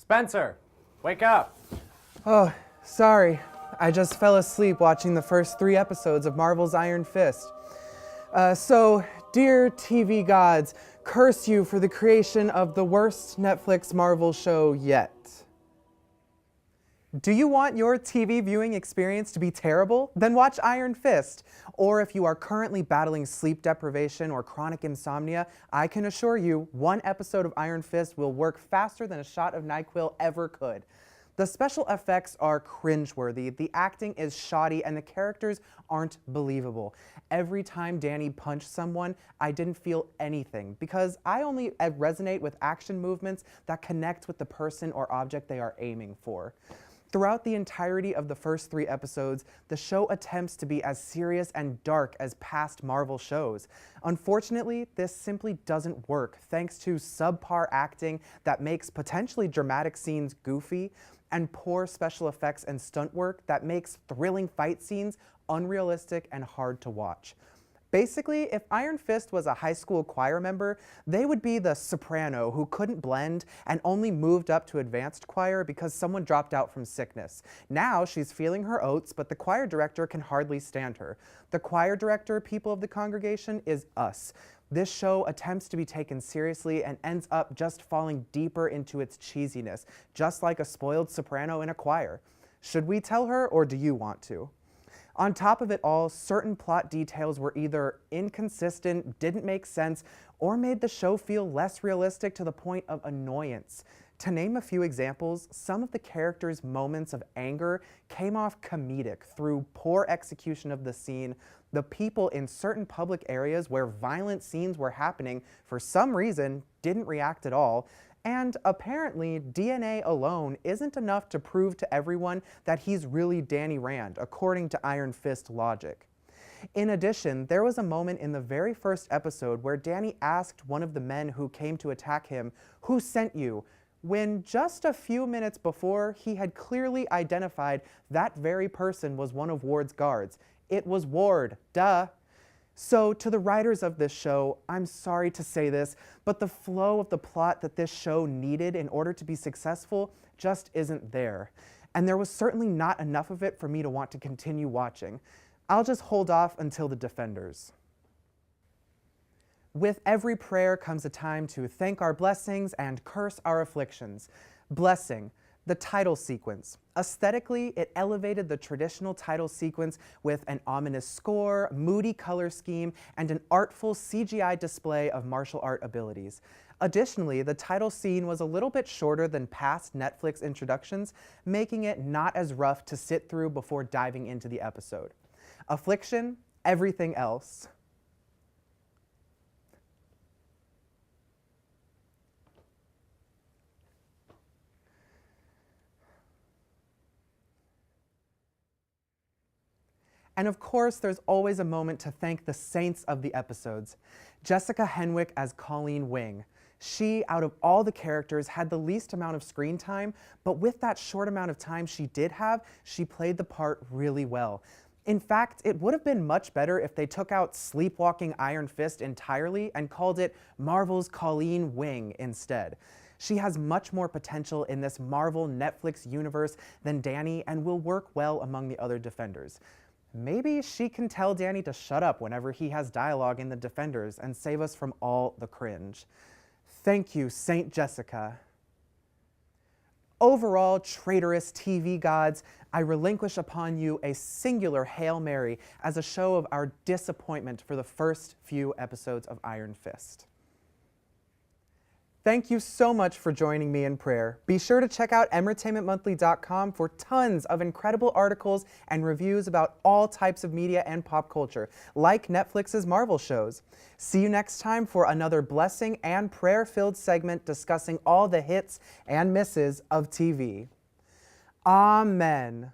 Spencer, wake up. Oh, sorry. I just fell asleep watching the first 3 episodes of Marvel's Iron Fist. Dear TV gods, curse you for the creation of the worst Netflix Marvel show yet. Do you want your TV viewing experience to be terrible? Then watch Iron Fist. Or if you are currently battling sleep deprivation or chronic insomnia, I can assure you, 1 episode of Iron Fist will work faster than a shot of NyQuil ever could. The special effects are cringeworthy, the acting is shoddy, and the characters aren't believable. Every time Danny punched someone, I didn't feel anything, because I only resonate with action movements that connect with the person or object they are aiming for. Throughout the entirety of the first 3 episodes, the show attempts to be as serious and dark as past Marvel shows. Unfortunately, this simply doesn't work thanks to subpar acting that makes potentially dramatic scenes goofy, and poor special effects and stunt work that makes thrilling fight scenes unrealistic and hard to watch. Basically, if Iron Fist was a high school choir member, they would be the soprano who couldn't blend and only moved up to advanced choir because someone dropped out from sickness. Now she's feeling her oats, but the choir director can hardly stand her. The choir director, people of the congregation, is us. This show attempts to be taken seriously and ends up just falling deeper into its cheesiness, just like a spoiled soprano in a choir. Should we tell her, or do you want to? On top of it all, certain plot details were either inconsistent, didn't make sense, or made the show feel less realistic to the point of annoyance. To name a few examples, some of the characters' moments of anger came off comedic through poor execution of the scene. The people in certain public areas where violent scenes were happening, for some reason, didn't react at all. And apparently, DNA alone isn't enough to prove to everyone that he's really Danny Rand, according to Iron Fist logic. In addition, there was a moment in the very first episode where Danny asked one of the men who came to attack him, "Who sent you?" when just a few minutes before, he had clearly identified that very person was one of Ward's guards. It was Ward, duh. So to the writers of this show, I'm sorry to say this, but the flow of the plot that this show needed in order to be successful just isn't there. And there was certainly not enough of it for me to want to continue watching. I'll just hold off until the Defenders. With every prayer comes a time to thank our blessings and curse our afflictions. Blessing. The title sequence. Aesthetically, it elevated the traditional title sequence with an ominous score, moody color scheme, and an artful CGI display of martial art abilities. Additionally, the title scene was a little bit shorter than past Netflix introductions, making it not as rough to sit through before diving into the episode. Affliction, everything else. And of course, there's always a moment to thank the saints of the episodes. Jessica Henwick as Colleen Wing. She, out of all the characters, had the least amount of screen time, but with that short amount of time she did have, she played the part really well. In fact, it would have been much better if they took out Sleepwalking Iron Fist entirely and called it Marvel's Colleen Wing instead. She has much more potential in this Marvel Netflix universe than Danny and will work well among the other Defenders. Maybe she can tell Danny to shut up whenever he has dialogue in the Defenders and save us from all the cringe. Thank you, Saint Jessica. Overall, traitorous TV gods, I relinquish upon you a singular Hail Mary as a show of our disappointment for the first few episodes of Iron Fist. Thank you so much for joining me in prayer. Be sure to check out Emertainmentmonthly.com for tons of incredible articles and reviews about all types of media and pop culture, like Netflix's Marvel shows. See you next time for another blessing and prayer-filled segment discussing all the hits and misses of TV. Amen.